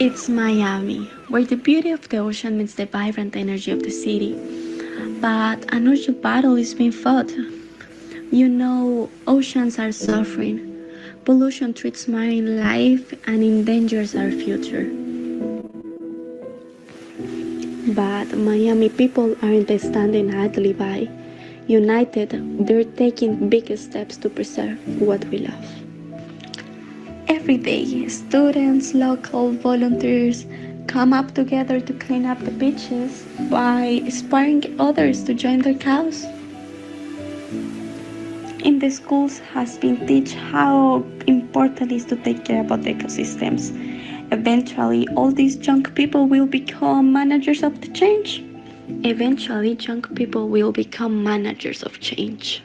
It's Miami, where the beauty of the ocean meets the vibrant energy of the city. But an urgent battle is being fought. Oceans are suffering. Pollution treats marine life and endangers our future. But Miami people aren't standing idly by. United, they're taking big steps to preserve what we love. Every day, students, local volunteers come up together to clean up the beaches by inspiring others to join their cause. In the schools has been teach how important it is to take care about the ecosystems. Eventually, all these young people will become managers of the change. Eventually, young people will become managers of change.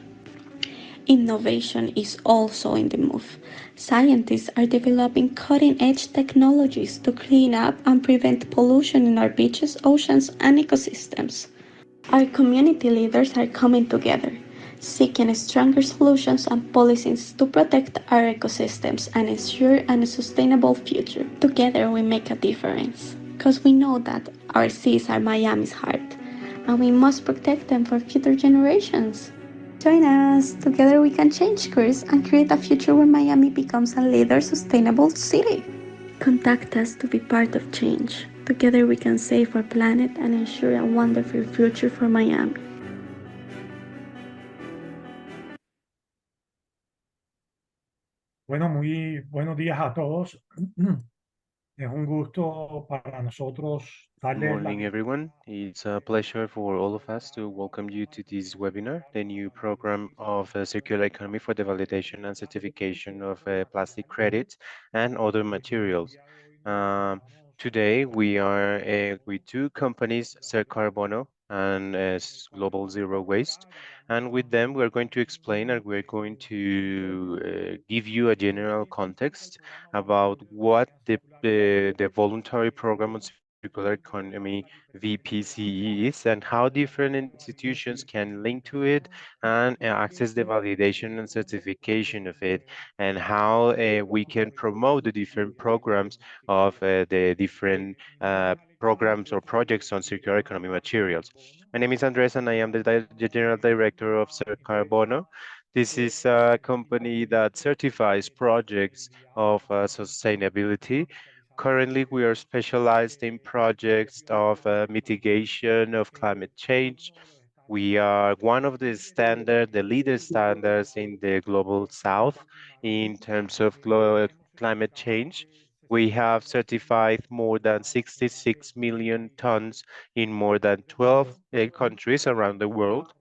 Innovation is also in the move. Scientists are developing cutting edge technologies to clean up and prevent pollution in our beaches, oceans, and ecosystems. Our community leaders are coming together, seeking stronger solutions and policies to protect our ecosystems and ensure a sustainable future. Together, we make a difference because we know that our seas are Miami's heart and we must protect them for future generations. Join us. Together we can change course and create a future where Miami becomes a leader sustainable city. Contact us to be part of change. Together we can save our planet and ensure a wonderful future for Miami. Bueno, muy buenos días a todos. Es un gusto para nosotros Good darles la morning, bienvenida. everyone. It's a pleasure for all of us to welcome you to this webinar, the new program of circular economy for the validation and certification of plastic credits and other materials. Um, Today, we are with two companies, Ser Carbono and Global Zero Waste. And with them, we're going to explain and we're going to give you a general context about what the voluntary program on circular economy VPCE is and how different institutions can link to it and access the validation and certification of it, and how we can promote the different programs of the different programs or projects on circular economy materials. My name is Andres and I am the General Director of Cer Carbono. This is a company that certifies projects of sustainability. Currently, we are specialized in projects of mitigation of climate change. We are one of the leader standards in the global south in terms of climate change. We have certified more than 66 million tons in more than 12 countries around the world.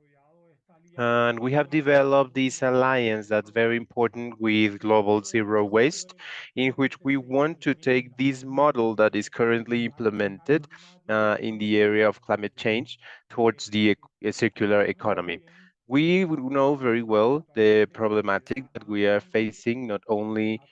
And we have developed this alliance that's very important with Global Zero Waste, in which we want to take this model that is currently implemented in the area of climate change towards the circular economy. We would know very well the problematic that we are facing, not only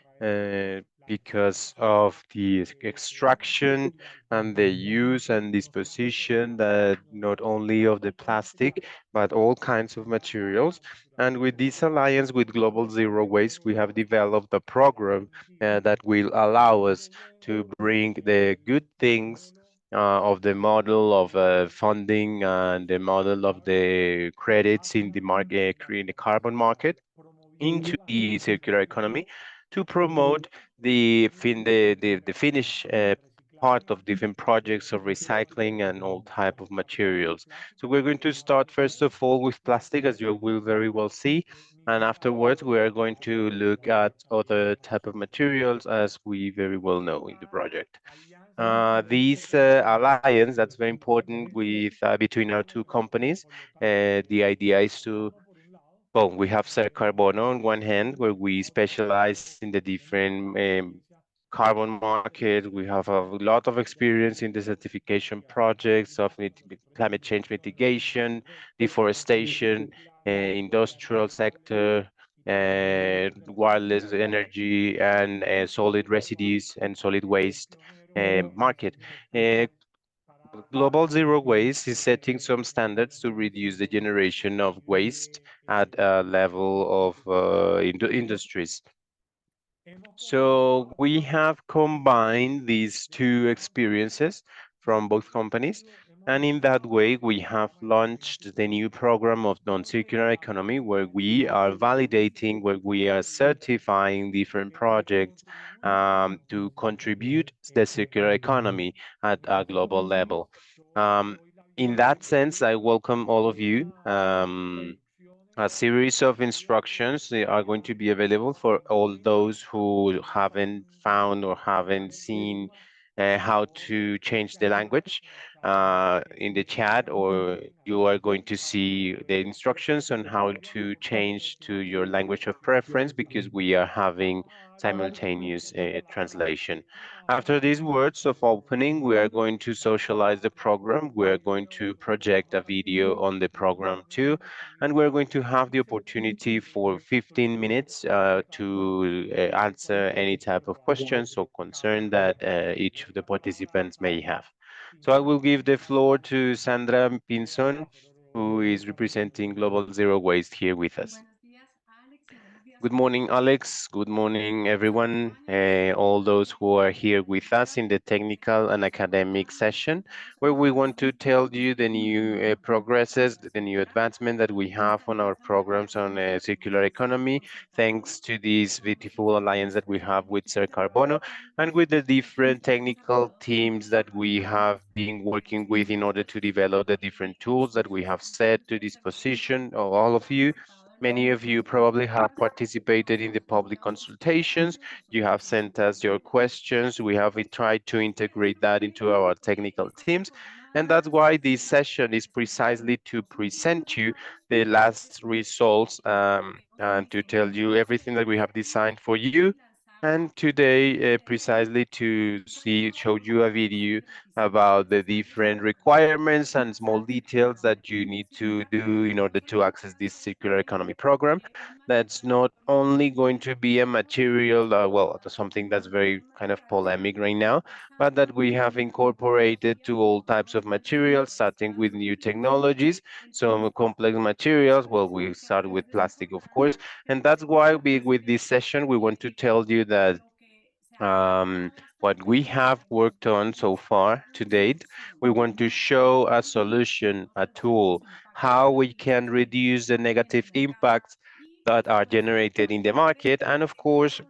because of the extraction and the use and disposition that not only of the plastic, but all kinds of materials. And with this alliance with Global Zero Waste, we have developed a program that will allow us to bring the good things of the model of funding and the model of the credits in the market, in the carbon market into the circular economy to promote the finish part of different projects of recycling and all type of materials. So we're going to start first of all with plastic, as you will very well see, and afterwards we are going to look at other type of materials as we very well know in the project. This alliance that's very important with between our two companies. The idea is to well, we have Ser Carbono on one hand, where we specialize in the different carbon market. We have a lot of experience in the certification projects of climate change mitigation, deforestation, industrial sector, wireless energy, and solid residues and solid waste market. Uh, Global Zero Waste is setting some standards to reduce the generation of waste at a level of industries. So we have combined these two experiences from both companies, and in that way, we have launched the new program of non-circular economy, where we are validating, where we are certifying different projects to contribute the circular economy at a global level. Um, in that sense, I welcome all of you. A series of instructions are going to be available for all those who haven't found or haven't seen how to change the language in the chat, or you are going to see the instructions on how to change to your language of preference, because we are having simultaneous translation. After these words of opening, we are going to socialize the program. We are going to project a video on the program too, and we're going to have the opportunity for 15 minutes to answer any type of questions or concern that each of the participants may have. So I will give the floor to Sandra Pinson, who is representing Global Zero Waste here with us. Good morning, Alex. Good morning, everyone, all those who are here with us in the technical and academic session, where we want to tell you the new progresses, the new advancement that we have on our programs on circular economy, thanks to this beautiful alliance that we have with Ser Carbono and with the different technical teams that we have been working with in order to develop the different tools that we have set to disposition of all of you. Many of you probably have participated in the public consultations. You have sent us your questions. We have tried to integrate that into our technical teams. And that's why this session is precisely to present you the last results and to tell you everything that we have designed for you. And today, precisely to show you a video about the different requirements and small details that you need to do in order to access this circular economy program. That's not only going to be a material, well, something that's very kind of polemic right now, but that we have incorporated to all types of materials, starting with new technologies, some complex materials. Well, we start with plastic, of course, and that's why with this session, we want to tell you that um, what we have worked on so far to date, we want to show a solution, a tool, how we can reduce the negative impacts that are generated in the market. And of course,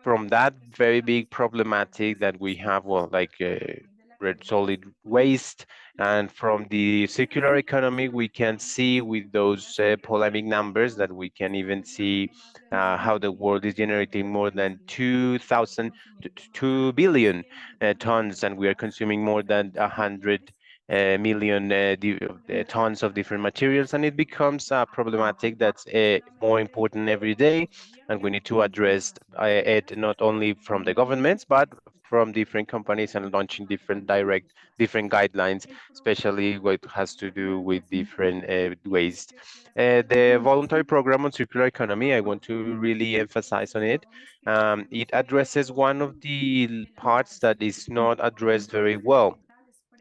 from that very big problematic that we have, well, like red solid waste, and from the circular economy, we can see with those polemic numbers that we can even see how the world is generating more than 2 billion tons, and we are consuming more than 100 million tons of different materials, and it becomes a problematic that's more important every day, and we need to address it not only from the governments, but from different companies and launching different guidelines, especially what has to do with different waste. The voluntary program on circular economy, I want to really emphasize on it. It addresses one of the parts that is not addressed very well.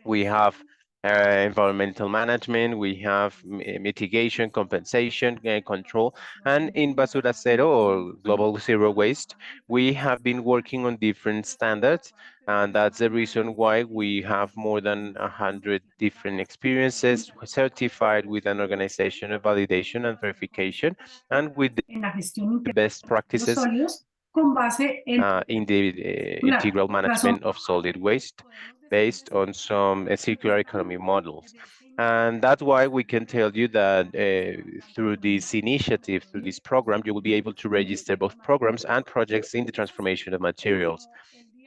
We have environmental management, we have mitigation, compensation, control, and in Basura Cero or Global Zero Waste, we have been working on different standards, and that's the reason why we have more than 100 different experiences certified with an organization of validation and verification, and with the best practices in the integral management of solid waste based on some circular economy models. And that's why we can tell you that through this initiative, through this program, you will be able to register both programs and projects in the transformation of materials.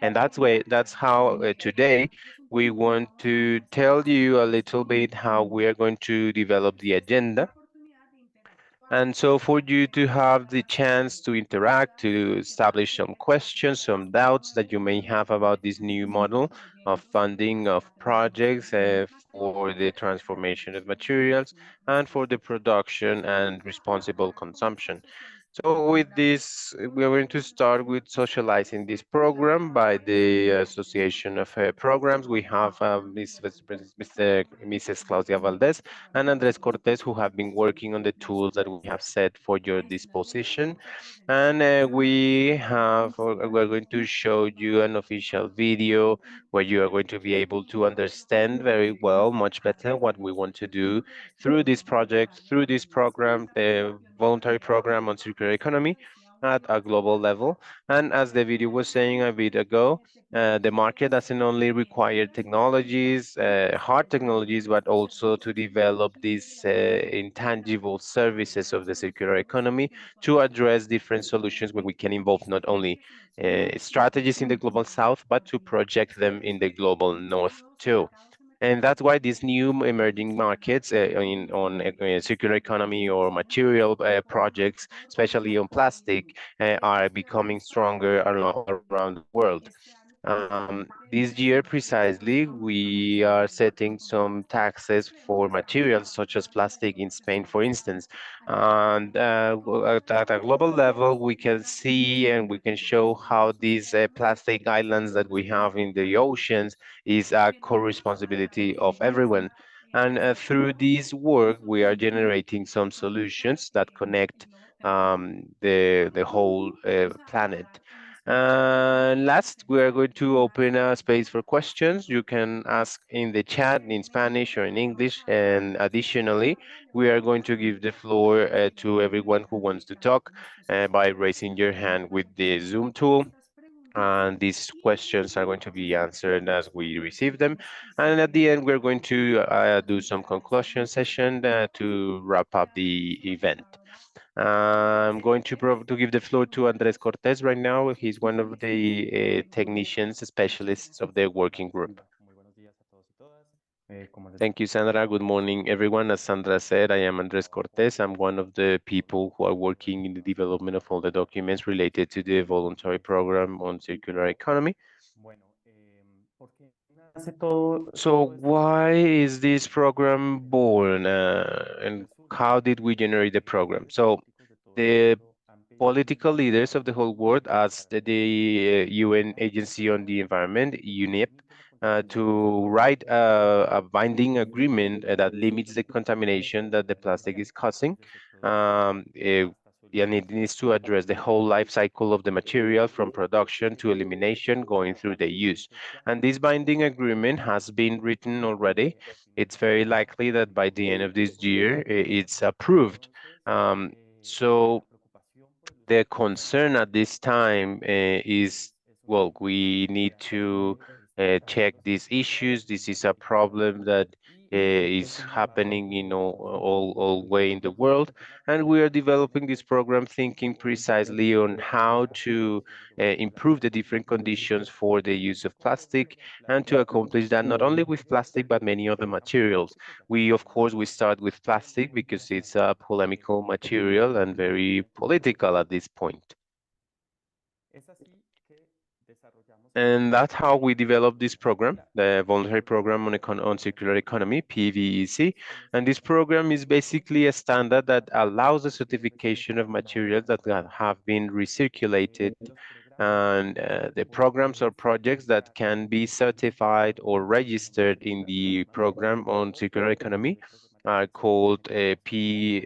And that's how today we want to tell you a little bit how we are going to develop the agenda. And so for you to have the chance to interact, to establish some questions, some doubts that you may have about this new model of funding of projects for the transformation of materials and for the production and responsible consumption. So with this, we are going to start with socializing this program by the Association of Programs. We have Mrs. Claudia Valdez and Andres Cortes, who have been working on the tools that we have set for your disposition. And we're going to show you an official video where you are going to be able to understand very well, much better, what we want to do through this project, through this program, the voluntary program on circular economy at a global level. And as the video was saying a bit ago, the market doesn't only require technologies, hard technologies, but also to develop these intangible services of the circular economy to address different solutions where we can involve not only strategies in the global south, but to project them in the global north too. And that's why these new emerging markets on circular economy or material projects, especially on plastic, are becoming stronger all around the world. This year precisely, we are setting some taxes for materials such as plastic in Spain, for instance. And at a global level, we can see and we can show how these plastic islands that we have in the oceans is a co-responsibility of everyone. And through this work, we are generating some solutions that connect the whole planet. Last, we are going to open a space for questions. You can ask in the chat in Spanish or in English. And additionally, we are going to give the floor to everyone who wants to talk by raising your hand with the Zoom tool. And these questions are going to be answered as we receive them. And at the end, we're going to do some conclusion session to wrap up the event. I'm going to give the floor to Andres Cortes right now. He's one of the technicians, specialists of the working group. Thank you, Sandra. Good morning, everyone. As Sandra said, I am Andres Cortes. I'm one of the people who are working in the development of all the documents related to the voluntary program on circular economy. So why is this program born and how did we generate the program? So the political leaders of the whole world asked the UN Agency on the Environment, UNEP, to write a binding agreement that limits the contamination that the plastic is causing. And it needs to address the whole life cycle of the material from production to elimination going through the use. And this binding agreement has been written already. It's very likely that by the end of this year, it's approved. So the concern at this time is, well, we need to check these issues. This is a problem that is happening in all way in the world, and we are developing this program thinking precisely on how to improve the different conditions for the use of plastic, and to accomplish that not only with plastic but many other materials. Of course, we start with plastic because it's a polemical material and very political at this point. And that's how we developed this program, the Voluntary Program on Circular Economy, PVEC. And this program is basically a standard that allows the certification of materials that have been recirculated. And the programs or projects that can be certified or registered in the program on circular economy are called PCEMs.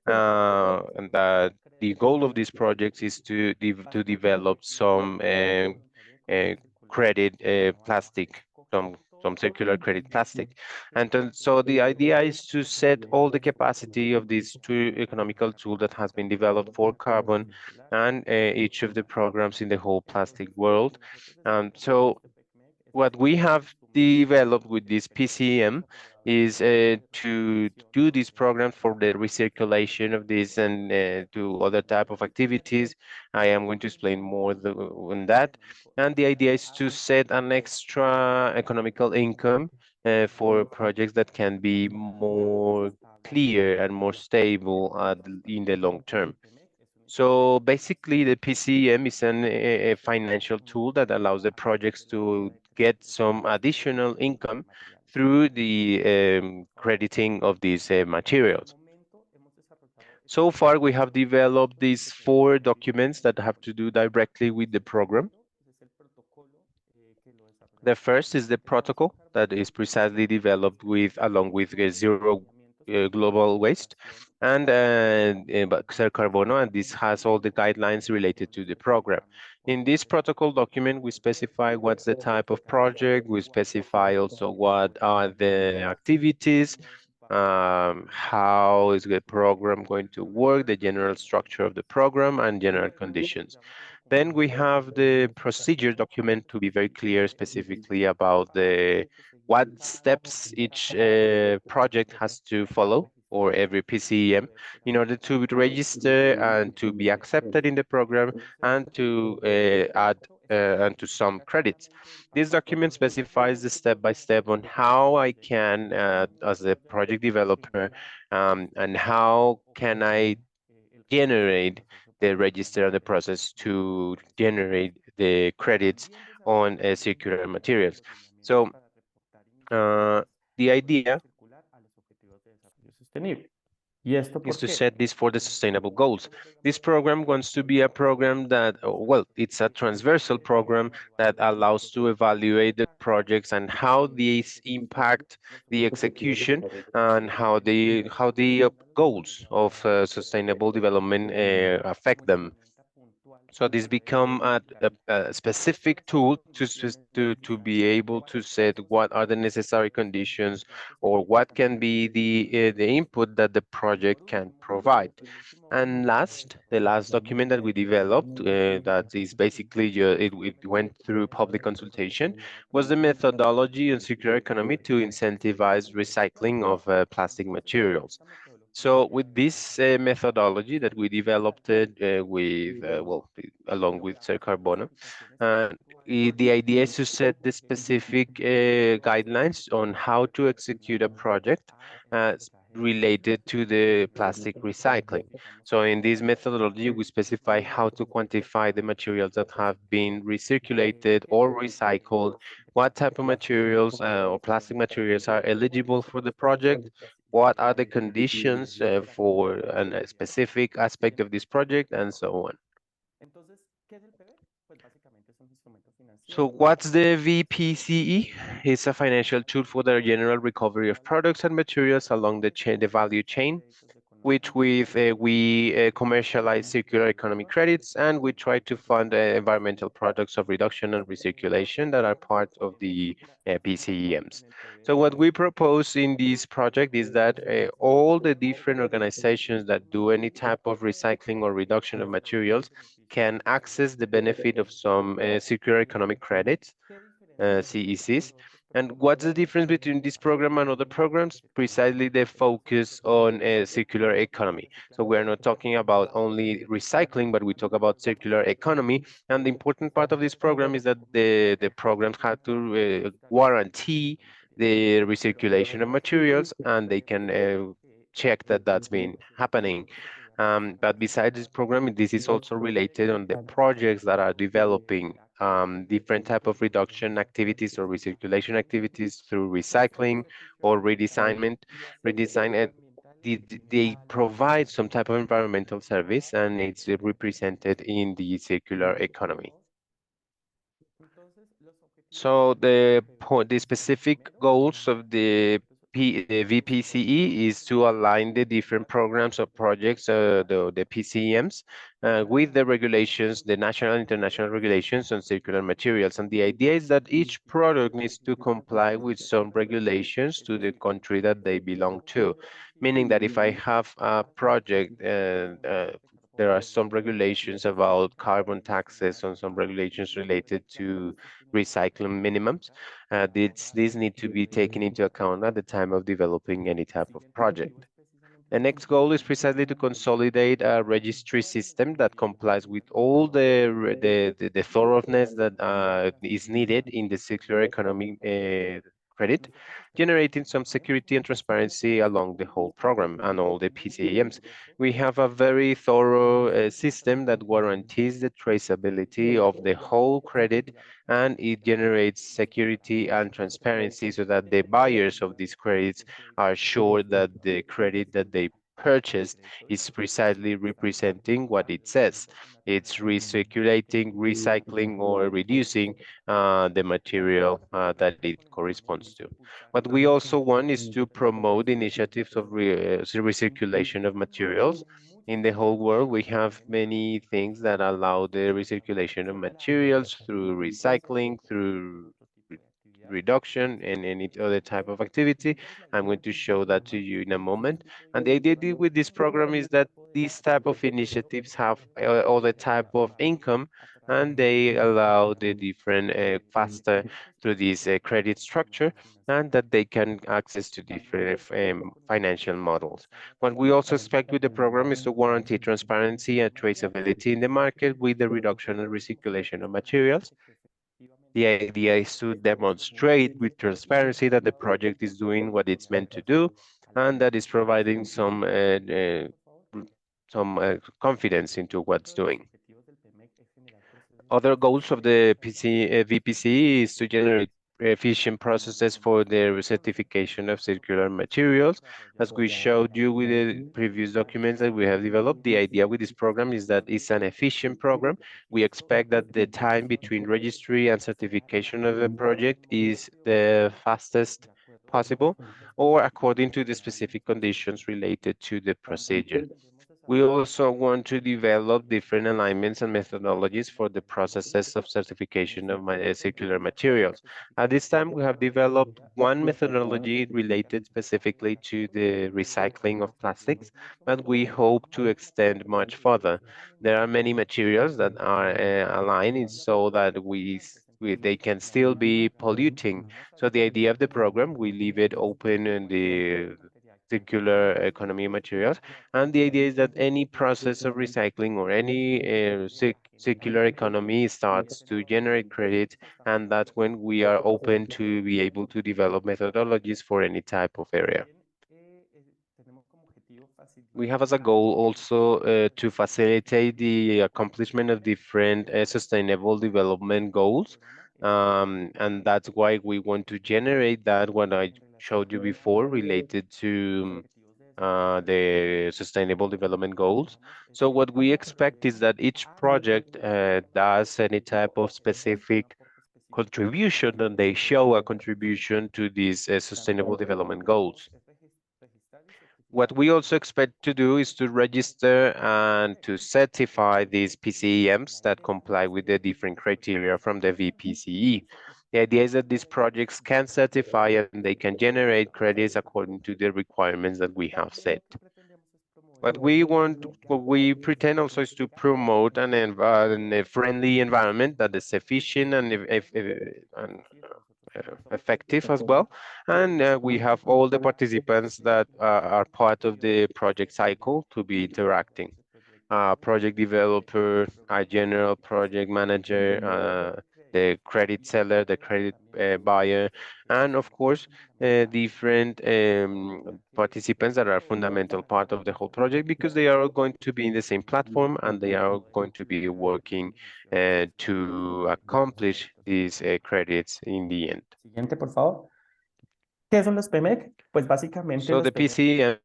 And the goal of these projects is to develop some uh, credit plastic, some circular credit plastic. And then, so the idea is to set all the capacity of this two economical tool that has been developed for carbon and each of the programs in the whole plastic world. So what we have developed with this PCM is to do this program for the recirculation of this and do other type of activities. I am going to explain more on that. And the idea is to set an extra economical income for projects that can be more clear and more stable in the long term. So basically, the PCM is a financial tool that allows the projects to get some additional income through the crediting of these materials. So far, we have developed these 4 documents that have to do directly with the program. The first is the protocol that is precisely developed with along with zero global waste and Xer Carbono, and this has all the guidelines related to the program. In this protocol document, we specify what's the type of project, we specify also what are the activities, how is the program going to work, the general structure of the program, and general conditions. Then we have the procedure document to be very clear specifically about the what steps each project has to follow or every PCEM in order to register and to be accepted in the program and to add and to some credits. This document specifies the step-by-step on how I can, as a project developer, and how can I generate the register of the process to generate the credits on circular materials. So the idea is to set this for the sustainable goals. This program wants to be a program that, well, it's a transversal program that allows to evaluate the projects and how these impact the execution and how the goals of sustainable development affect them. So this become a specific tool to be able to set what are the necessary conditions or what can be the input that the project can provide. And last, the last document that we developed, that is basically it went through public consultation, was the methodology on circular economy to incentivize recycling of plastic materials. So with this methodology that we developed along with Ser Carbono, the idea is to set the specific guidelines on how to execute a project related to the plastic recycling. So in this methodology, we specify how to quantify the materials that have been recirculated or recycled, what type of materials or plastic materials are eligible for the project, what are the conditions for a specific aspect of this project, and so on. So what's the VPCE? It's a financial tool for the general recovery of products and materials along the value chain, which we commercialize circular economy credits, and we try to fund environmental products of reduction and recirculation that are part of the PCEMs. So what we propose in this project is that all the different organizations that do any type of recycling or reduction of materials can access the benefit of some circular economic credits, CECs. And what's the difference between this program and other programs? Precisely the focus on circular economy. So we're not talking about only recycling, but we talk about circular economy. And the important part of this program is that the programs have to guarantee the recirculation of materials, and they can check that that's been happening. But besides this program, this is also related on the projects that are developing different type of reduction activities or recirculation activities through recycling or redesign it. They provide some type of environmental service, and it's represented in the circular economy. So the specific goals of the VPCE is to align the different programs or projects, the PCEMs, with the regulations, the national and international regulations on circular materials. And the idea is that each product needs to comply with some regulations to the country that they belong to, meaning that if I have a project and there are some regulations about carbon taxes and some regulations related to recycling minimums. These need to be taken into account at the time of developing any type of project. The next goal is precisely to consolidate a registry system that complies with all the thoroughness that is needed in the circular economy credit, generating some security and transparency along the whole program and all the PCAMs. We have a very thorough system that guarantees the traceability of the whole credit, and it generates security and transparency so that the buyers of these credits are sure that the credit that they purchased is precisely representing what it says. It's recirculating, recycling, or reducing the material that it corresponds to. What we also want is to promote initiatives of recirculation of materials. In the whole world, we have many things that allow the recirculation of materials through recycling, through reduction, and any other type of activity. I'm going to show that to you in a moment. And the idea with this program is that these type of initiatives have other type of income, and they allow the different faster through this credit structure, and that they can access to different financial models. What we also expect with the program is to guarantee transparency and traceability in the market with the reduction and recirculation of materials. The idea is to demonstrate with transparency that the project is doing what it's meant to do, and that is providing some confidence into what's doing. Other goals of the VPC is to generate efficient processes for the certification of circular materials. As we showed you with the previous documents that we have developed, the idea with this program is that it's an efficient program. We expect that the time between registry and certification of a project is the fastest possible, or according to the specific conditions related to the procedure. We also want to develop different alignments and methodologies for the processes of certification of circular materials. At this time, we have developed one methodology related specifically to the recycling of plastics, but we hope to extend much further. There are many materials that are aligned so that they can still be polluting. So the idea of the program, we leave it open in the circular economy materials, and the idea is that any process of recycling or any circular economy starts to generate credit, and that's when we are open to be able to develop methodologies for any type of area. We have as a goal also to facilitate the accomplishment of different sustainable development goals. And that's why we want to generate that what I showed you before related to the sustainable development goals. So what we expect is that each project does any type of specific contribution, and they show a contribution to these sustainable development goals. What we also expect to do is to register and to certify these PCEMs that comply with the different criteria from the VPCE. The idea is that these projects can certify and they can generate credits according to the requirements that we have set. What we pretend also is to promote a friendly environment that is efficient and effective as well. And we have all the participants that are part of the project cycle to be interacting. Project developer, a general project manager, the credit seller, the credit buyer, and of course, different participants that are fundamental part of the whole project, because they are going to be in the same platform and they are going to be working to accomplish these credits in the end. Siguiente, por favor. ¿Qué son los PMEC? Pues básicamente So los the PCMs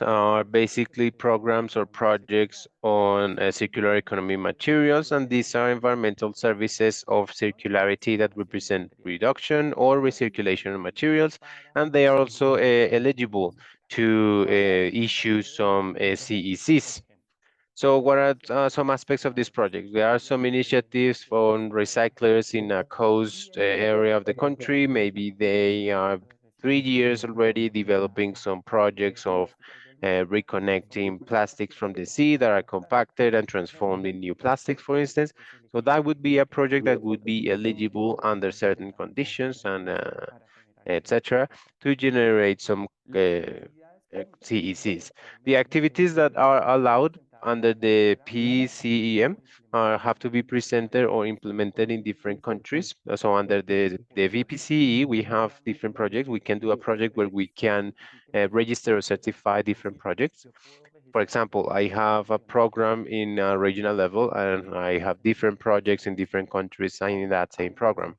are basically programs or projects on circular economy materials, and these are environmental services of circularity that represent reduction or recirculation of materials, and they are also eligible to issue some CECs. So what are some aspects of this project? There are some initiatives from recyclers in a coast area of the country. Maybe they are 3 years already developing some projects of reconnecting plastics from the sea that are compacted and transformed in new plastics, for instance. So that would be a project that would be eligible under certain conditions and etc., to generate some CECs. The activities that are allowed under the PCEM have to be presented or implemented in different countries. So under the VPCE, we have different projects. We can do a project where we can register or certify different projects. For example, I have a program in a regional level, and I have different projects in different countries in that same program.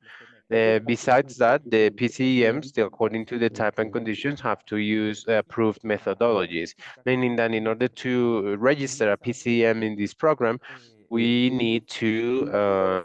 Besides that, the PCEMs, according to the type and conditions, have to use approved methodologies, meaning that in order to register a PCEM in this program, we need to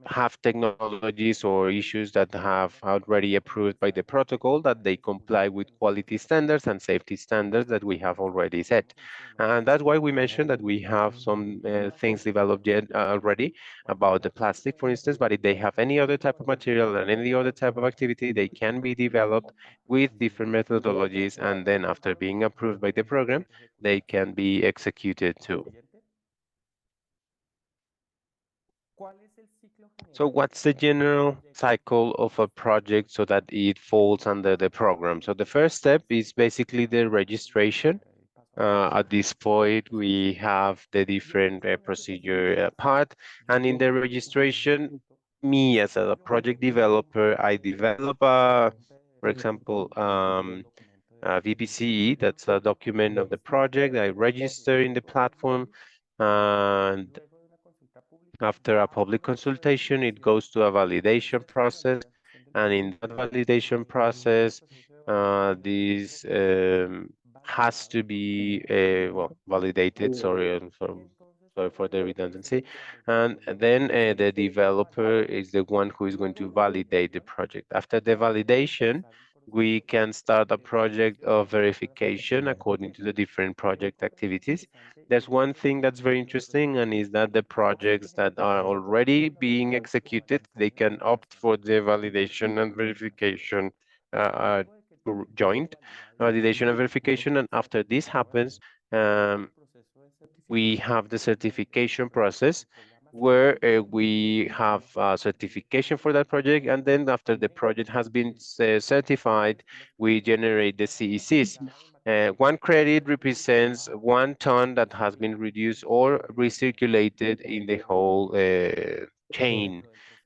have technologies or issues that have already approved by the protocol that they comply with quality standards and safety standards that we have already set. And that's why we mentioned that we have some things developed yet already about the plastic, for instance, but if they have any other type of material and any other type of activity, they can be developed with different methodologies, and then after being approved by the program, they can be executed too. So what's the general cycle of a project so that it falls under the program? So the first step is basically the registration. At this point, we have the different procedure part, and in the registration, me as a project developer, I develop for example, Vpce, that's a document of the project. I register in the platform, and after a public consultation, it goes to a validation process, and in that validation process, this has to be well validated. Sorry, sorry for the redundancy. And then the developer is the one who is going to validate the project. After the validation, we can start a project of verification according to the different project activities. There's one thing that's very interesting, and is that the projects that are already being executed, they can opt for the validation and verification joint validation and verification. And after this happens, we have the certification process where we have certification for that project. And then after the project has been certified, we generate the CECs. One credit represents 1 ton that has been reduced or recirculated in the whole chain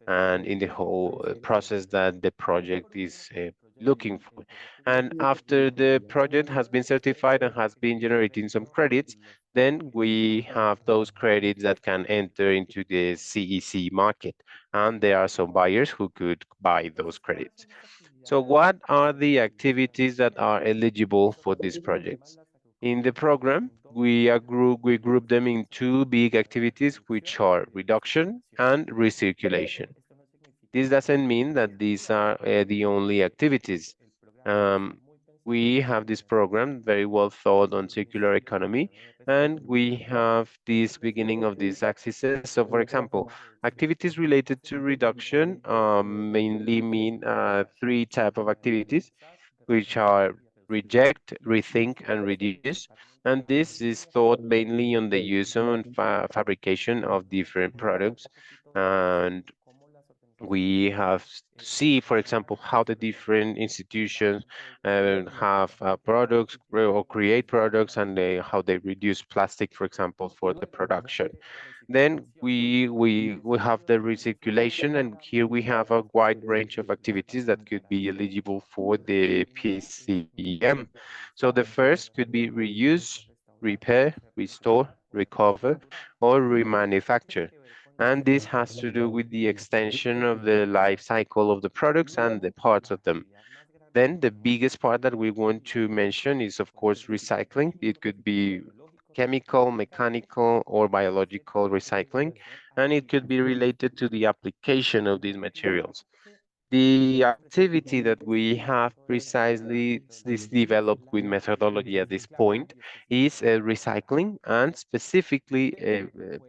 and in the whole process that the project is looking for. And after the project has been certified and has been generating some credits, then we have those credits that can enter into the CEC market, and there are some buyers who could buy those credits. So what are the activities that are eligible for these projects? In the program, we group them in 2 big activities, which are reduction and recirculation. This doesn't mean that these are the only activities. Um, we have this program very well thought on circular economy, and we have this beginning of these axes. So for example, activities related to reduction mainly mean 3 types of activities, which are reject, rethink, and reduce. And this is thought mainly on the use and fabrication of different products. And we have to see, for example, how the different institutions have products or create products, and how they reduce plastic, for example, for the production. Then we have the recirculation, and here we have a wide range of activities that could be eligible for the PCM. So the first could be reuse, repair, restore, recover, or remanufacture. And this has to do with the extension of the life cycle of the products and the parts of them. Then the biggest part that we want to mention is, of course, recycling. It could be chemical, mechanical, or biological recycling, and it could be related to the application of these materials. The activity that we have precisely this developed with methodology at this point is recycling, and specifically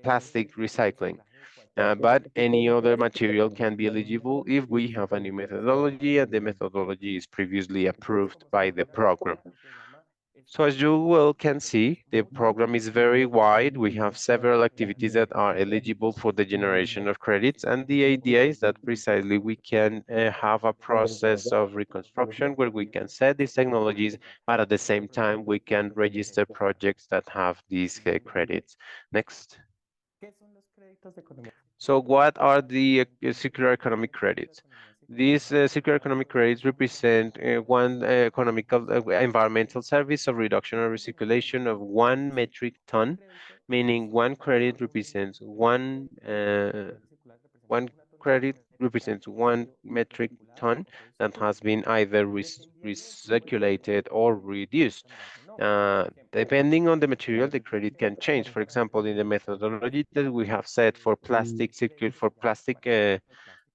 plastic recycling. But any other material can be eligible if we have a new methodology and the methodology is previously approved by the program. So as you well can see, the program is very wide. We have several activities that are eligible for the generation of credits. And the idea is that precisely we can have a process of reconstruction where we can set these technologies, but at the same time, we can register projects that have these credits. Next. So what are the circular economic credits? These circular economic credits represent one economical environmental service of reduction or recirculation of 1 metric ton, meaning one credit represents one credit represents 1 metric ton that has been either recirculated or reduced. Depending on the material, the credit can change. For example, in the methodology that we have set for plastic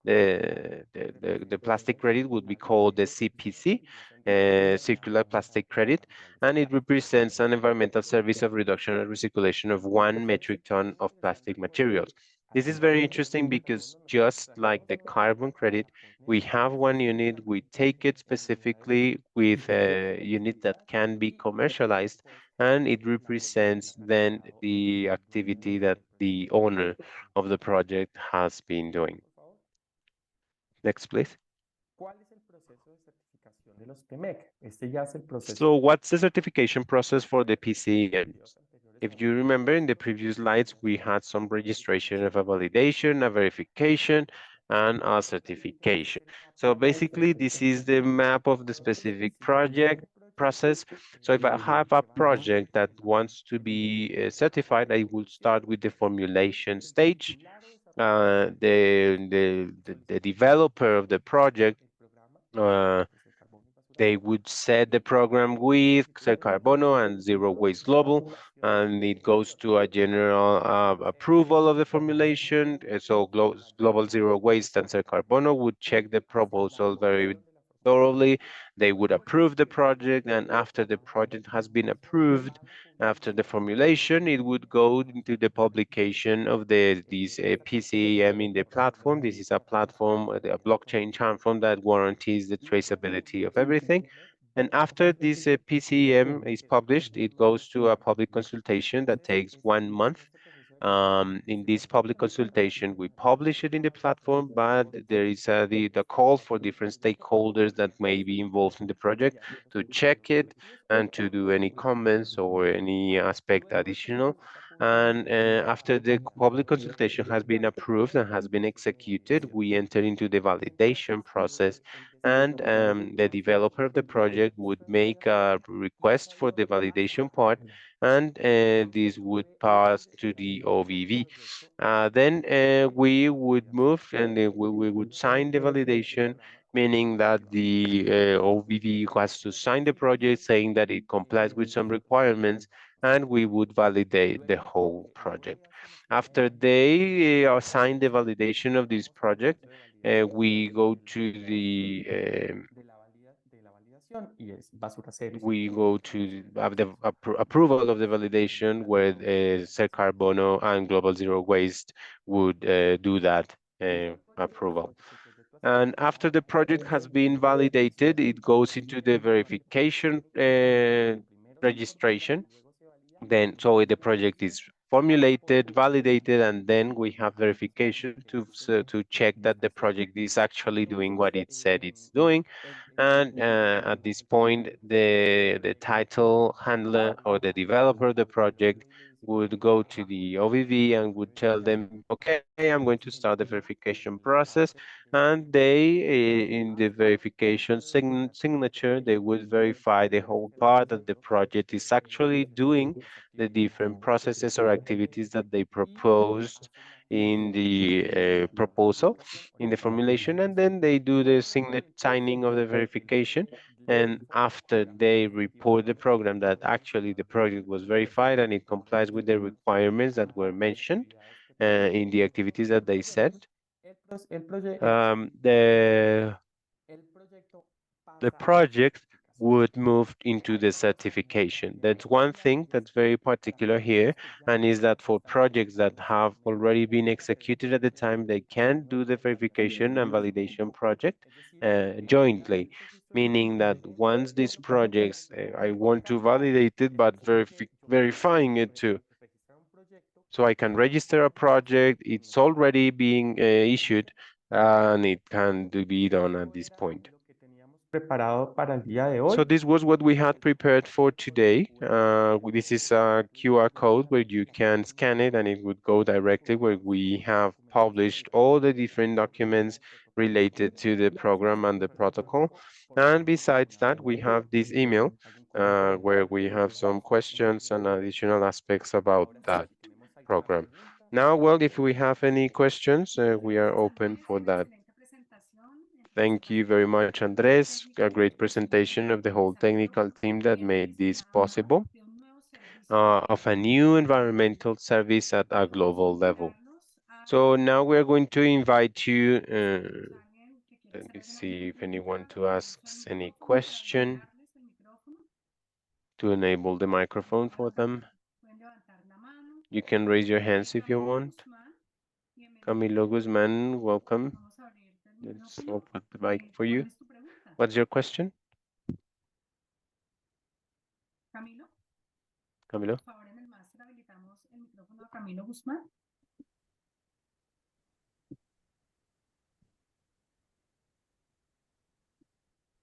the plastic credit would be called the CPC, circular plastic credit, and it represents an environmental service of reduction and recirculation of 1 metric ton of plastic materials. This is very interesting because just like the carbon credit, we have one unit, we take it specifically with a unit that can be commercialized, and it represents then the activity that the owner of the project has been doing. Next, please. So what's the certification process for the PCEMs? If you remember in the previous slides, we had some registration of a validation, a verification, and a certification. So basically, this is the map of the specific project process. So if I have a project that wants to be certified, I will start with the formulation stage. The developer of the project they would set the program with Ser Carbono and Zero Waste Global, and it goes to a general approval of the formulation. So Global Zero Waste and Ser Carbono would check the proposal very thoroughly. They would approve the project, and after the project has been approved, after the formulation, it would go into the publication of this PCEM in the platform. This is a platform, a blockchain platform that guarantees the traceability of everything. And after this PCEM is published, it goes to a public consultation that takes 1 month. In this public consultation, we publish it in the platform, but there is the call for different stakeholders that may be involved in the project to check it and to do any comments or any aspect additional. And after the public consultation has been approved and has been executed, we enter into the validation process, and the developer of the project would make a request for the validation part, and this would pass to the OVV. Then we would move and we would sign the validation, meaning that the OVV has to sign the project saying that it complies with some requirements, and we would validate the whole project. After they sign the validation of this project, we go to the approval of the validation, where Ser Carbono and Global Zero Waste would do that approval. And after the project has been validated, it goes into the verification registration. Then, so the project is formulated, validated, and then we have verification to check that the project is actually doing what it said it's doing. And at this point, the title handler or the developer of the project would go to the OVV and would tell them, okay, I'm going to start the verification process. And they, in the verification signature, they would verify the whole part that the project is actually doing the different processes or activities that they proposed in the proposal, in the formulation, and then they do the signing of the verification. And after they report the program that actually the project was verified and it complies with the requirements that were mentioned in the activities that they set, the project would move into the certification. That's one thing that's very particular here, and is that for projects that have already been executed at the time, they can do the verification and validation project jointly, meaning that once these projects, I want to validate it, but verifying it too. So I can register a project, it's already being issued, and it can be done at this point. So this was what we had prepared for today. This is a QR code where you can scan it and it would go directly where we have published all the different documents related to the program and the protocol. And besides that, we have this email where we have some questions and additional aspects about that program. Now, well, if we have any questions, we are open for that. Thank you very much, Andres. A great presentation of the whole technical team that made this possible, of a new environmental service at a global level. So now we're going to invite you, let me see if anyone to asks any question to enable the microphone for them. You can raise your hands if you want. Camilo Guzman, welcome. Let's open the mic for you. What's your question? Camilo?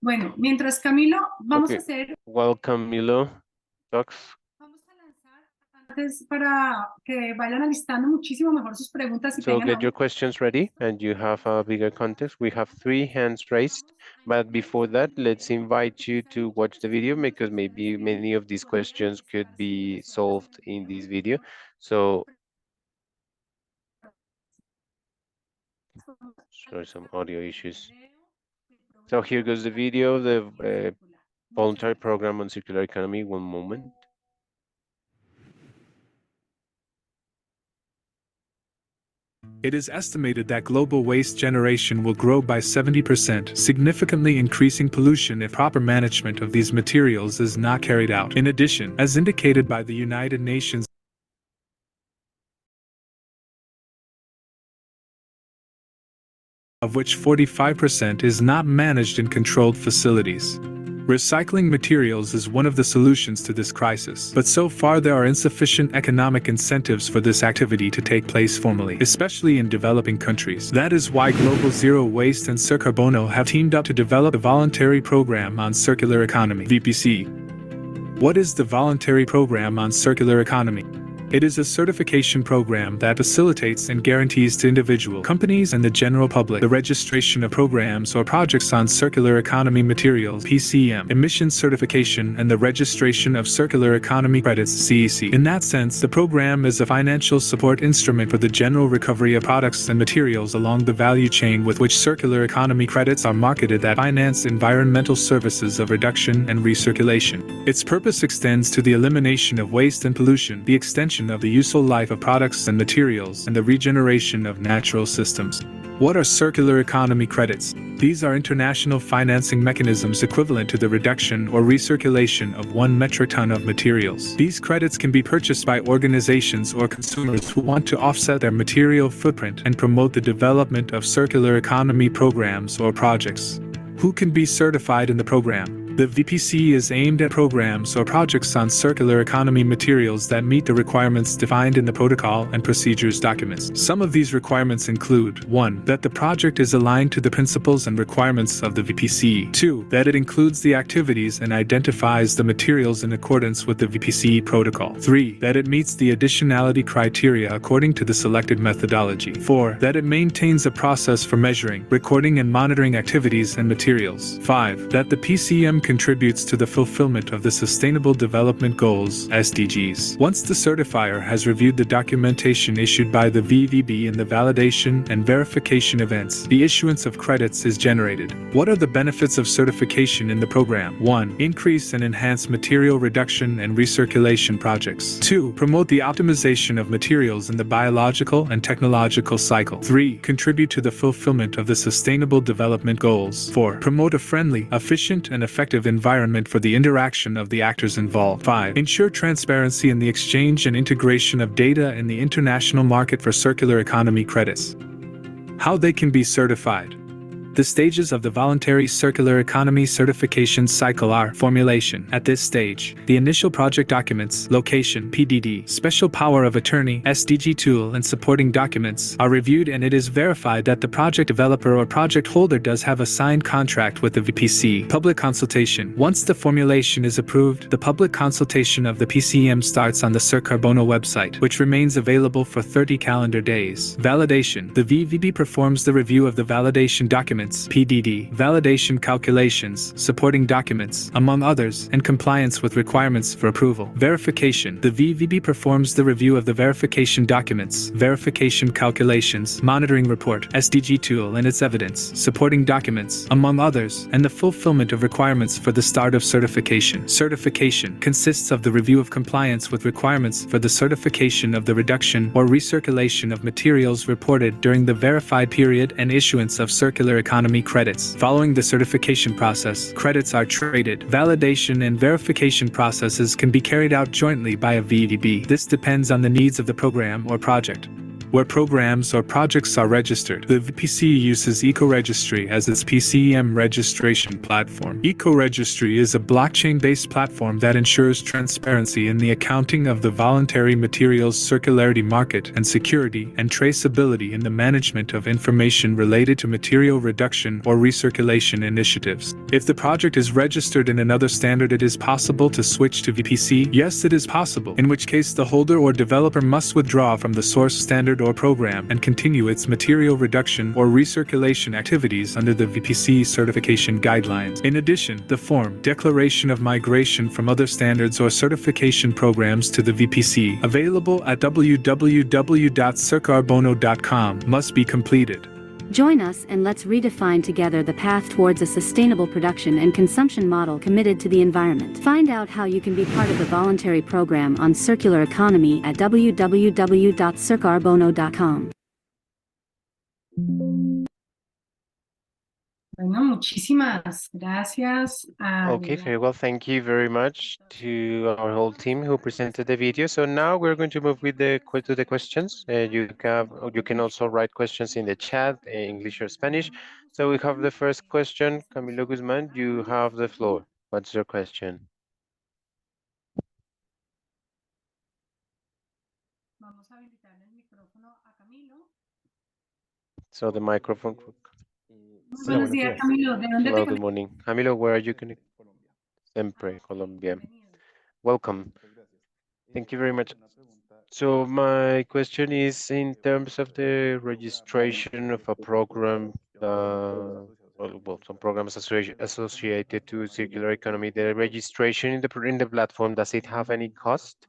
Bueno, mientras Camilo, vamos a Okay. hacer, Welcome, Milo. Talks. vamos a lanzar antes para que vayan alistando muchísimo mejor sus preguntas y So tengan get your aún. questions ready and you have a bigger context. We have 3 hands raised, but before that, let's invite you to watch the video because maybe many of these questions could be solved in this video. So, sorry, some audio issues. So here goes the video, the voluntary program on circular economy. One moment. It is estimated that global waste generation will grow by 70%, significantly increasing pollution if proper management of these materials is not carried out. In addition, as indicated by the United Nations, of which 45% is not managed in controlled facilities. Recycling materials is one of the solutions to this crisis, but so far there are insufficient economic incentives for this activity to take place formally, especially in developing countries. That is why Global Zero Waste and Circarbono have teamed up to develop a voluntary program on circular economy, VPC. What is the voluntary program on circular economy? It is a certification program that facilitates and guarantees to individual companies and the general public the registration of programs or projects on circular economy materials (PCM), emission certification, and the registration of circular economy credits (CEC). In that sense, the program is a financial support instrument for the general recovery of products and materials along the value chain with which circular economy credits are marketed that finance environmental services of reduction and recirculation. Its purpose extends to the elimination of waste and pollution, the extension of the useful life of products and materials, and the regeneration of natural systems. What are circular economy credits? These are international financing mechanisms equivalent to the reduction or recirculation of 1 metric ton of materials. These credits can be purchased by organizations or consumers who want to offset their material footprint and promote the development of circular economy programs or projects. Who can be certified in the program? The Vpce is aimed at programs or projects on circular economy materials that meet the requirements defined in the protocol and procedures documents. Some of these requirements include 1. That the project is aligned to the principles and requirements of the Vpce. 2. That it includes the activities and identifies the materials in accordance with the Vpce protocol. 3. That it meets the additionality criteria according to the selected methodology. 4. That it maintains a process for measuring, recording, and monitoring activities and materials. 5. That the PCM contributes to the fulfillment of the Sustainable Development Goals (SDGs). Once the certifier has reviewed the documentation issued by the VVB in the validation and verification events, the issuance of credits is generated. What are the benefits of certification in the program? 1. Increase and enhance material reduction and recirculation projects. 2. Promote the optimization of materials in the biological and technological cycle. 3. Contribute to the fulfillment of the Sustainable Development Goals. 4. Promote a friendly, efficient, and effective environment for the interaction of the actors involved. 5. Ensure transparency in the exchange and integration of data in the international market for circular economy credits. How they can be certified. The stages of the voluntary circular economy certification cycle are: formulation. At this stage, the initial project documents, location (PDD), special power of attorney (SDG) tool, and supporting documents are reviewed, and it is verified that the project developer or project holder does have a signed contract with the VPC. Public consultation. Once the formulation is approved, the public consultation of the PCM starts on the Circarbono website, which remains available for 30 calendar days. Validation. The VVB performs the review of the validation documents requirements, PDD, validation calculations, supporting documents, among others, and compliance with requirements for approval. Verification. The VVB performs the review of the verification documents, verification calculations, monitoring report, SDG tool and its evidence, supporting documents, among others, and the fulfillment of requirements for the start of certification. Certification consists of the review of compliance with requirements for the certification of the reduction or recirculation of materials reported during the verified period and issuance of circular economy credits. Following the certification process, credits are traded. Validation and verification processes can be carried out jointly by a VDB. This depends on the needs of the program or project. Where programs or projects are registered, the Vpce uses EcoRegistry as its PCM registration platform. EcoRegistry is a blockchain-based platform that ensures transparency in the accounting of the voluntary materials circularity market and security and traceability in the management of information related to material reduction or recirculation initiatives. If the project is registered in another standard, it is possible to switch to Vpce. Yes, it is possible, in which case the holder or developer must withdraw from the source standard or program and continue its material reduction or recirculation activities under the Vpce certification guidelines. In addition, the form Declaration of Migration from other standards or certification programs to the Vpce, available at www.circarbono.com, must be completed. Join us and let's redefine together the path towards a sustainable production and consumption model committed to the environment. Find out how you can be part of the voluntary program on circular economy at www.circarbono.com. Bueno, muchísimas gracias a Okay, very well. Thank you very much to our whole team who presented the video. So now we're going to move with to the questions. You can also write questions in the chat, English or Spanish. So we have the first question. Camilo Guzman, you have the floor. What's your question? Vamos a habilitarle el micrófono a Camilo. So the microphone. Muy Hola, buenos buenos días, días. Camilo. ¿De dónde Hello, te good morning. Camilo, where are you connected? Siempre, Colombia. Bienvenido. Welcome. Thank you very much. So my question is in terms of the registration of a program, some programs associated to circular economy, the registration in the platform, does it have any cost?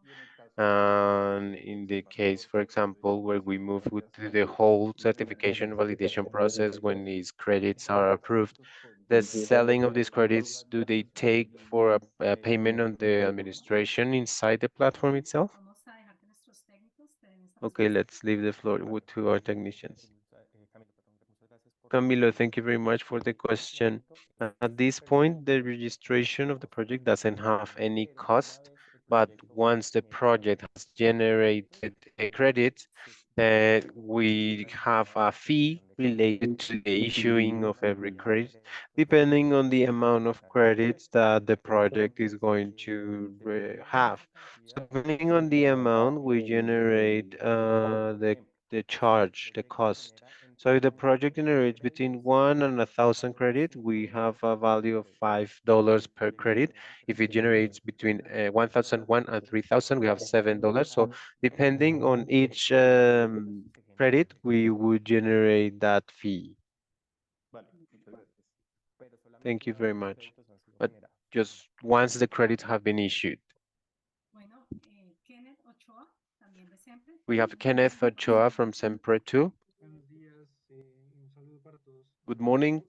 And in the case, for example, where we move to the whole certification validation process, when these credits are approved, the selling of these credits, do they take for a payment on the administration inside the platform itself? Vamos a dejar que nuestros técnicos te den esta Okay, respuesta. let's leave the floor to our technicians. Camilo, thank you very much for the question. At this point, the registration of the project doesn't have any cost, but once the project has generated a credit, we have a fee related to the issuing of every credit, depending on the amount of credits that the project is going to have. So depending on the amount, we generate the charge, the cost. So if the project generates between 1 and 1,000 credit, we have a value of $5 per credit. If it generates between 1,001 and 3,000, we have $7. So depending on each credit, we would generate that fee. Thank you very much. But just once the credits have been issued. Bueno, Kenneth Ochoa, también de Sempre. We have Kenneth Ochoa from Sempre too. Good morning,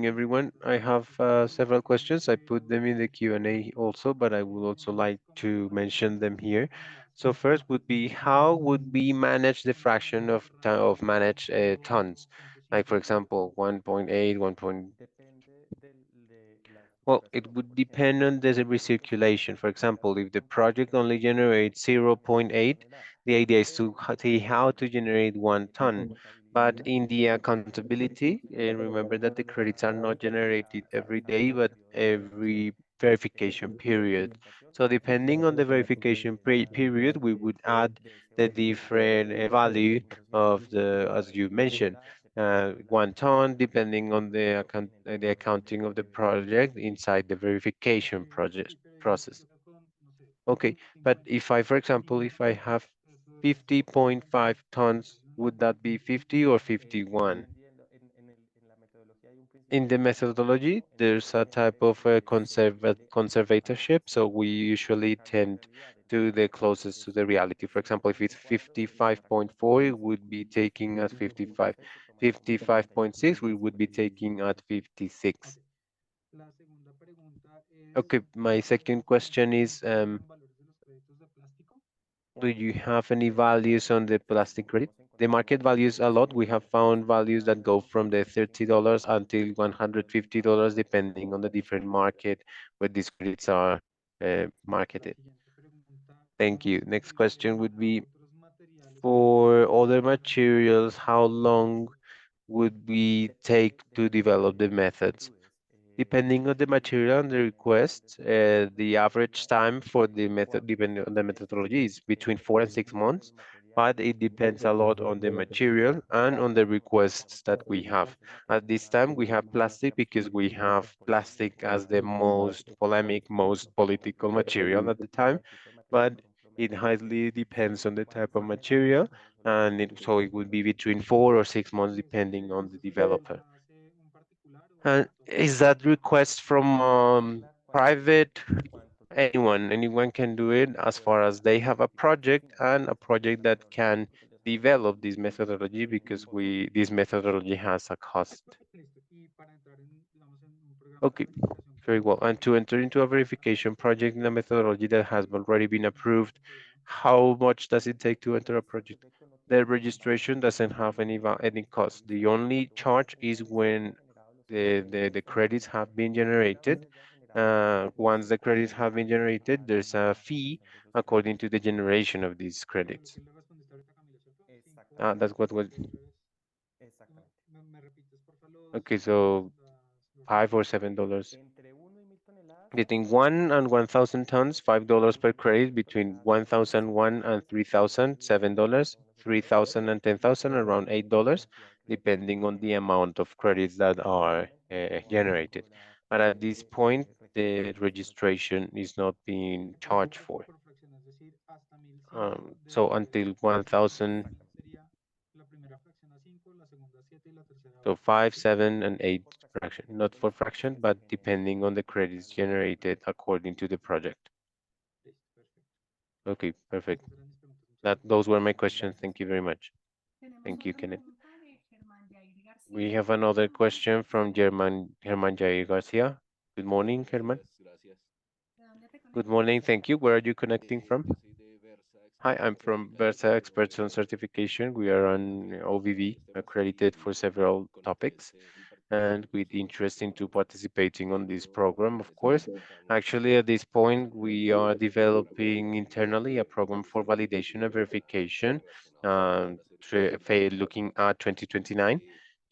everyone. I have several questions. I put them in the Q&A also, but I would also like to mention them here. So first would be, how would we manage the fraction of managed tons? Like for example, 1.8, 1. Well, it would depend on the recirculation. For example, if the project only generates 0.8, the idea is to see how to generate 1 ton. But in the accountability, remember that the credits are not generated every day, but every verification period. So depending on the verification period, we would add the different value of as you mentioned, 1 ton, depending on the accounting of the project inside the verification project process. Okay, but if I, for example, if I have 50.5 tons, would that be 50 or 51? In the methodology, there's a type of conservatorship, so we usually tend to the closest to the reality. For example, if it's 55.4, it would be taking at 55. 55.6, we would be taking at 56. Okay, my second question is, do you have any values on the plastic credit? The market values a lot. We have found values that go from the $30 until $150, depending on the different market where these credits are marketed. Thank you. Next question would be, for other materials, how long would we take to develop the methods? Depending on the material and the request, the average time for the method, depending on the methodology, is between 4 and 6 months, but it depends a lot on the material and on the requests that we have. At this time, we have plastic because we have plastic as the most polemic, most political material at the time, but it highly depends on the type of material, and so it would be between 4 or 6 months, depending on the developer. And is that request from private? Anyone can do it as far as they have a project and a project that can develop this methodology, because this methodology has a cost. Okay, very well. And to enter into a verification project in a methodology that has already been approved, how much does it take to enter a project? The registration doesn't have any cost. The only charge is when the credits have been generated. Once the credits have been generated, there's a fee according to the generation of these credits. That's what was. Okay, so $5 or $7. Between 1 and 1,000 tons, $5 per credit. Between 1,001 and 3,000, $7. 3,000 and 10,000, around $8, depending on the amount of credits that are generated. But at this point, the registration is not being charged for. So until 1,000, so 5, 7, and 8 fraction, not for fraction, but depending on the credits generated according to the project. Okay, perfect. Those were my questions. Thank you very much. Thank you, Kenneth. We have another question from German Jair Garcia. Good morning, German. Good morning. Thank you. Where are you connecting from? Hi, I'm from Versa Experts on Certification. We are on OVV, accredited for several topics, and with interest into participating on this program, of course. Actually, at this point, we are developing internally a program for validation and verification, looking at 2029.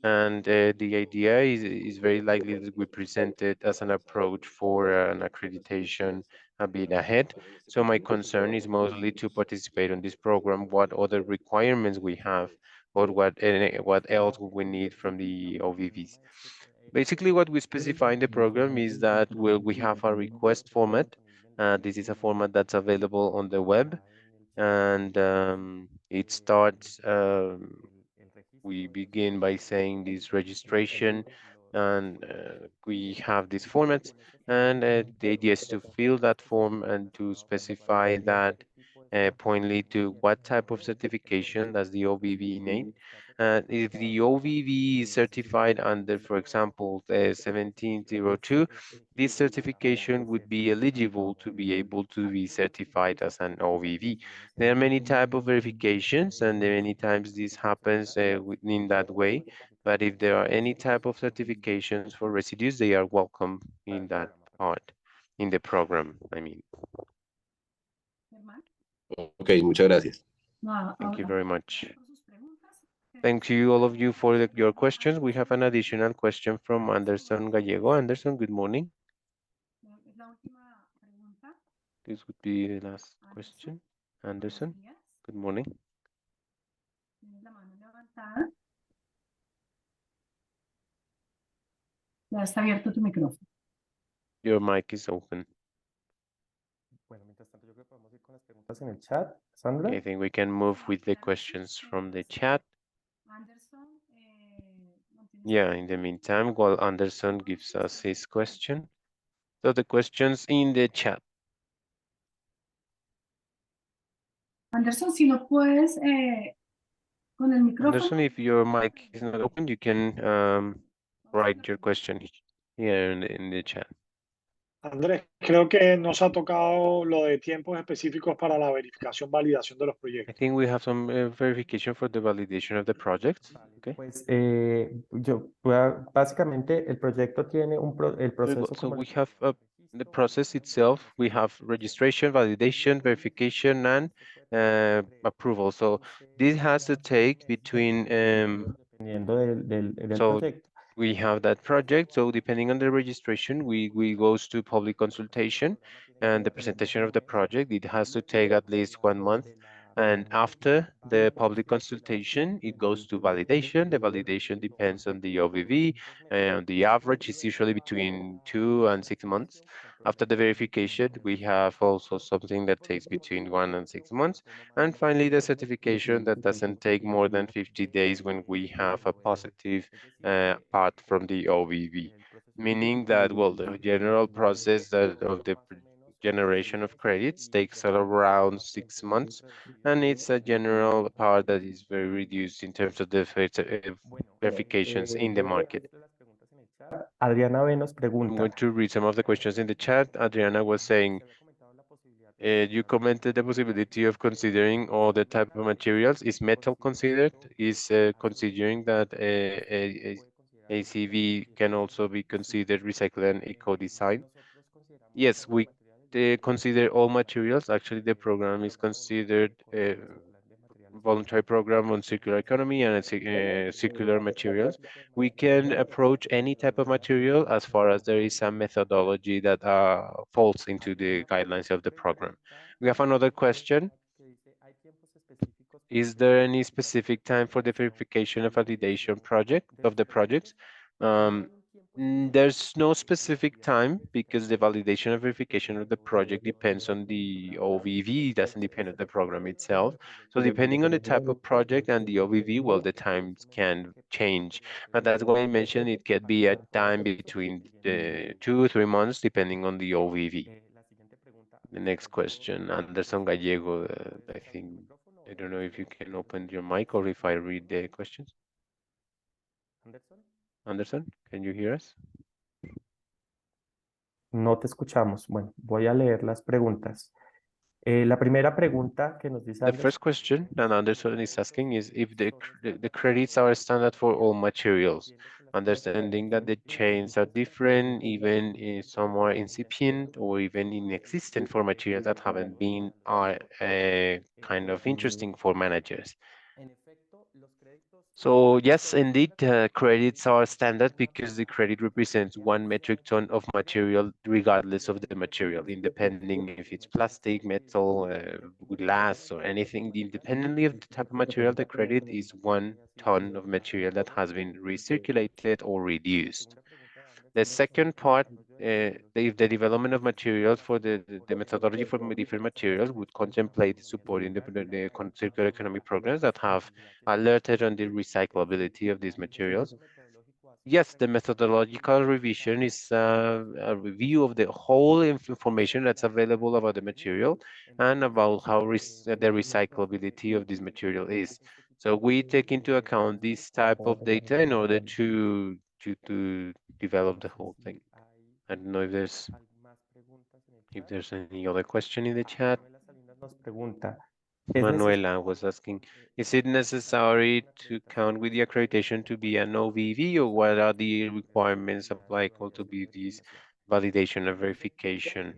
And the idea is very likely that we present it as an approach for an accreditation a bit ahead. So my concern is mostly to participate on this program, what other requirements we have, or what else we need from the OVVs. Basically, what we specify in the program is that we have a request format. This is a format that's available on the web, and it starts. We begin by saying this registration, and we have these formats, and the idea is to fill that form and to specify that pointly to what type of certification does the OVV need. If the OVV is certified under, for example, 1702, this certification would be eligible to be able to be certified as an OVV. There are many type of verifications, and many times this happens in that way. But if there are any type of certifications for residues, they are welcome in that part, in the program, I mean. Ok, muchas gracias. Thank you very much. Thank you, all of you, for your questions. We have an additional question from Anderson Gallego. Anderson, good morning. This would be the last question. Anderson, good morning. Ya está abierto tu micrófono. Your mic is open. Bueno, mientras tanto, yo creo que podemos ir con las preguntas en el chat. Sandra. I think we can move with the questions from the chat. Yeah, in the meantime, while Anderson gives us his question. So the questions in the chat. Anderson, si no puedes, con el micrófono. Anderson, if your mic is not open, you can write your question here in the chat. Andrés, creo que nos ha tocado lo de tiempos específicos para la verificación, validación de los I proyectos. think we have some verification for the validation of the project. Okay. Pues básicamente el proyecto tiene el proceso So como we have the process itself. We have registration, validation, verification, and approval. So this has to take between dependiendo del so proyecto. we have that project. So depending on the registration, we goes to public consultation and the presentation of the project. It has to take at least 1 month. And after the public consultation, it goes to validation. The validation depends on the OVV, and the average is usually between 2 and 6 months. After the verification, we have also something that takes between 1 and 6 months. And finally, the certification that doesn't take more than 50 days when we have a positive part from the OVV, meaning that, well, the general process that of the generation of credits takes around 6 months, and it's a general part that is very reduced in terms of the verifications in the market. Adriana B nos I'm pregunta, going to read some of the questions in the chat. Adriana was saying, you commented the possibility of considering all the type of materials. Is metal considered? Is considering that ACV can also be considered recycled and eco-design? Yes, we consider all materials. Actually, the program is considered a voluntary program on circular economy and circular materials. We can approach any type of material as far as there is a methodology that falls into the guidelines of the program. We have another question. Is there any specific time for the verification of validation project of the projects? There's no specific time because the validation and verification of the project depends on the OVV, it doesn't depend on the program itself. So depending on the type of project and the OVV, well, the times can change. And that's why I mentioned it can be a time between 2 or 3 months, depending on the OVV. The next question, Anderson Gallego, I think, I don't know if you can open your mic or if I read the questions. Anderson, can you hear us? no te escuchamos. Bueno, voy a leer las preguntas. La primera pregunta que nos dice The first question that Anderson is asking is if the credits are standard for all materials, understanding that the chains are different, even if some are incipient or even inexistent for materials that haven't been are kind of interesting for managers. So yes, indeed, credits are standard because the credit represents 1 metric ton of material, regardless of the material, independing if it's plastic, metal, glass, or anything. Independently of the type of material, the credit is 1 ton of material that has been recirculated or reduced. The second part, the development of materials for the methodology for different materials would contemplate supporting the circular economy programs that have alerted on the recyclability of these materials. Yes, the methodological revision is a review of the whole information that's available about the material and about how the recyclability of this material is. So we take into account this type of data in order to develop the whole thing. I don't know if there's any other question in the chat. nos pregunta, Manuela was asking, is it necessary to count with the accreditation to be an OVV, or what are the requirements applicable to be this validation and verification?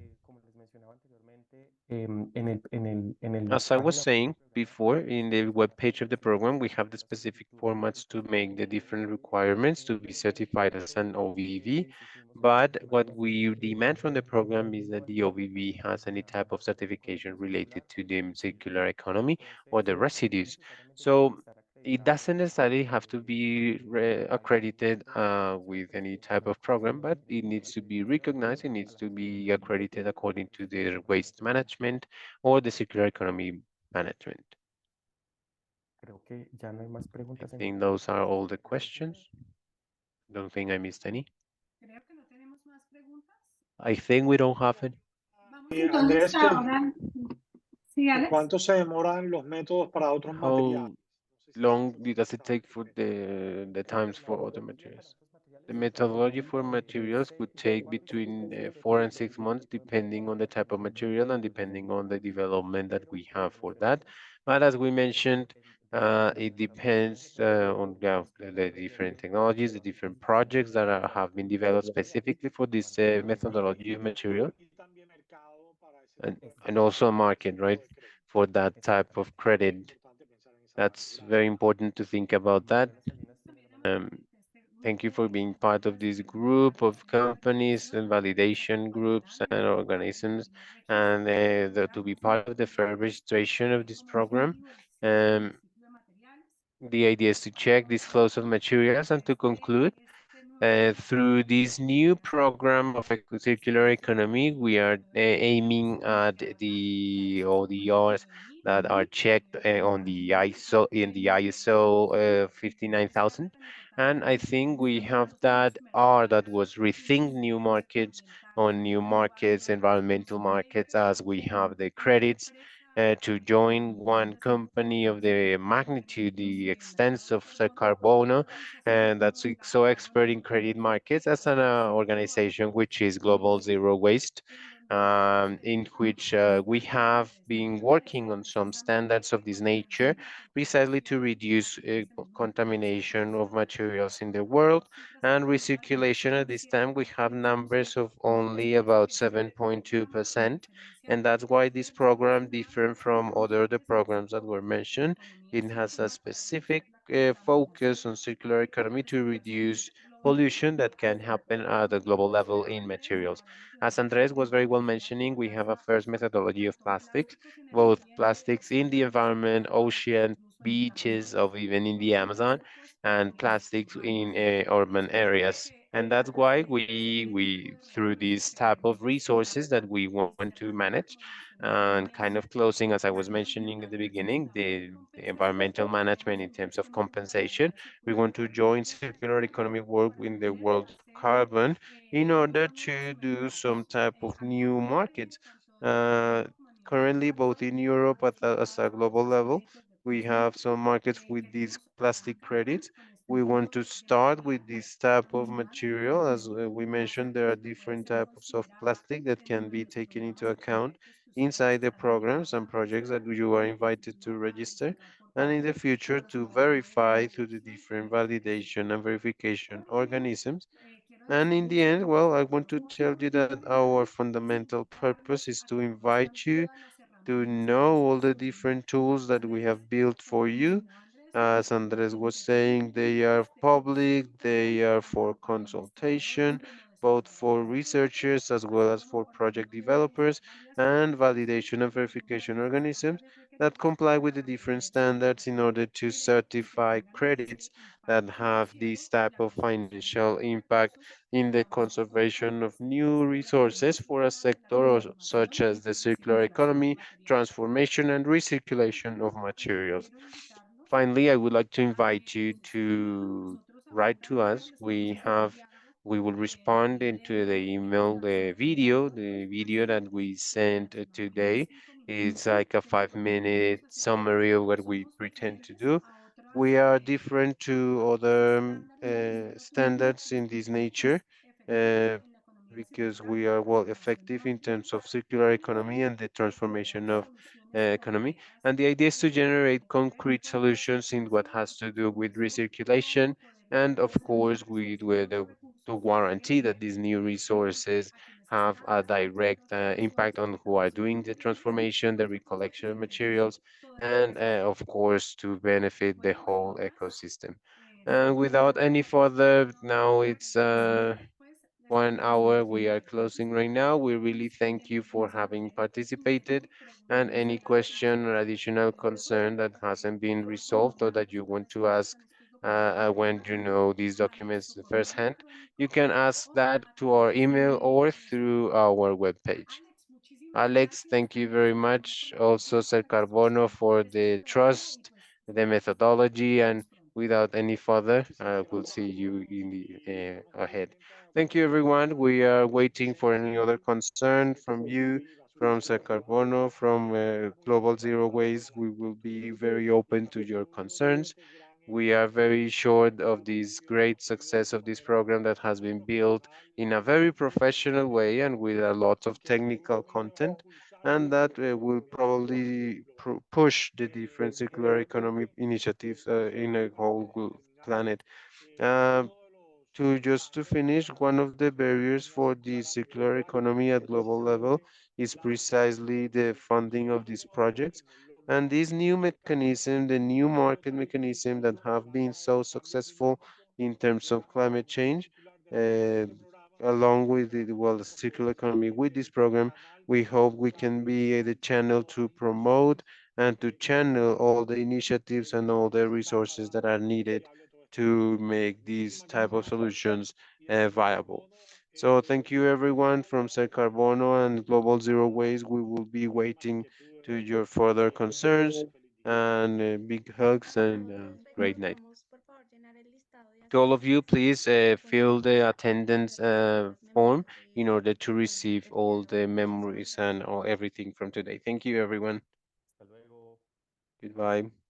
As I was saying before, in the web page of the program, we have the specific formats to make the different requirements to be certified as an OVV. But what we demand from the program is that the OVV has any type of certification related to the circular economy or the residues. So it doesn't necessarily have to be accredited with any type of program, but it needs to be recognized. It needs to be accredited according to the waste management or the circular economy management. I think those are all the questions. Don't think I missed any. Creo que no tenemos más preguntas. I think we don't have any. Vamos Y entonces Andrés, ahora. Sí, ¿que Alex. cuánto se demoran los métodos para otros materiales? How long does it take for the times for other materials? The methodology for materials could take between 4 and 6 months, depending on the type of material and depending on the development that we have for that. But as we mentioned, it depends on the different technologies, the different projects that have been developed specifically for this methodology of material, and, and also a market, right, for that type of credit. That's very important to think about that. Um, Thank you for being part of this group of companies and validation groups and organisms, and to be part of the fair registration of this program. Um, the idea is to check these flows of materials and to conclude through this new program of circular economy, we are aiming at the ODRs that are checked on the ISO in the ISO 59000. And I think we have that R that was rethink new markets on new markets, environmental markets, as we have the credits to join one company of the magnitude, the extent of Carbono, and that's so expert in credit markets as an organization which is Global Zero Waste, in which we have been working on some standards of this nature precisely to reduce contamination of materials in the world and recirculation. At this time we have numbers of only about 7.2%, and that's why this program different from other programs that were mentioned. It has a specific focus on circular economy to reduce pollution that can happen at the global level in materials. As Andres was very well mentioning, we have a first methodology of plastics, both plastics in the environment, ocean, beaches, or even in the Amazon, and plastics in urban areas. And that's why we through these type of resources that we want to manage, and kind of closing, as I was mentioning at the beginning, the environmental management in terms of compensation, we want to join circular economy work in the world of carbon in order to do some type of new markets. Uh, Currently, both in Europe as a global level, we have some markets with these plastic credits. We want to start with this type of material. As we mentioned, there are different types of plastic that can be taken into account inside the programs and projects that you are invited to register, and in the future to verify through the different validation and verification organisms. And in the end, well, I want to tell you that our fundamental purpose is to invite you to know all the different tools that we have built for you. As Andres was saying, they are public, they are for consultation, both for researchers as well as for project developers and validation and verification organisms that comply with the different standards in order to certify credits that have this type of financial impact in the conservation of new resources for a sector such as the circular economy, transformation and recirculation of materials. Finally, I would like to invite you to write to us. We will respond into the email, the video that we sent today. It's like a 5-minute summary of what we pretend to do. We are different to other standards in this nature uh, because we are well effective in terms of circular economy and the transformation of economy. And the idea is to generate concrete solutions in what has to do with recirculation and, of course, to guarantee that these new resources have a direct impact on who are doing the transformation, the recollection of materials, and, of course, to benefit the whole ecosystem. And without any further, now it's 1 hour. We are closing right now. We really thank you for having participated, and any question or additional concern that hasn't been resolved or that you want to ask when you know these documents firsthand, you can ask that to our email or through our webpage. Alex, thank you very much. Also, Ser Carbono for the trust, the methodology, and without any further, we'll see you in the ahead. Thank you, everyone. We are waiting for any other concern from you, from Carbono, from Global Zero Waste. We will be very open to your concerns. We are very sure of this great success of this program that has been built in a very professional way and with a lot of technical content, and that will probably push the different circular economy initiatives in a whole planet. Uh, to finish, one of the barriers for the circular economy at global level is precisely the funding of these projects. And this new mechanism, the new market mechanism that have been so successful in terms of climate change, uh, along with the, well, the circular economy with this program, we hope we can be the channel to promote and to channel all the initiatives and all the resources that are needed to make these type of solutions viable. So thank you everyone from Ser Carbono and Global Zero Waste. We will be waiting to your further concerns and big hugs and great night. To all of you, please fill the attendance form in order to receive all the memories and all everything from today. Thank you everyone. Hasta luego. Goodbye.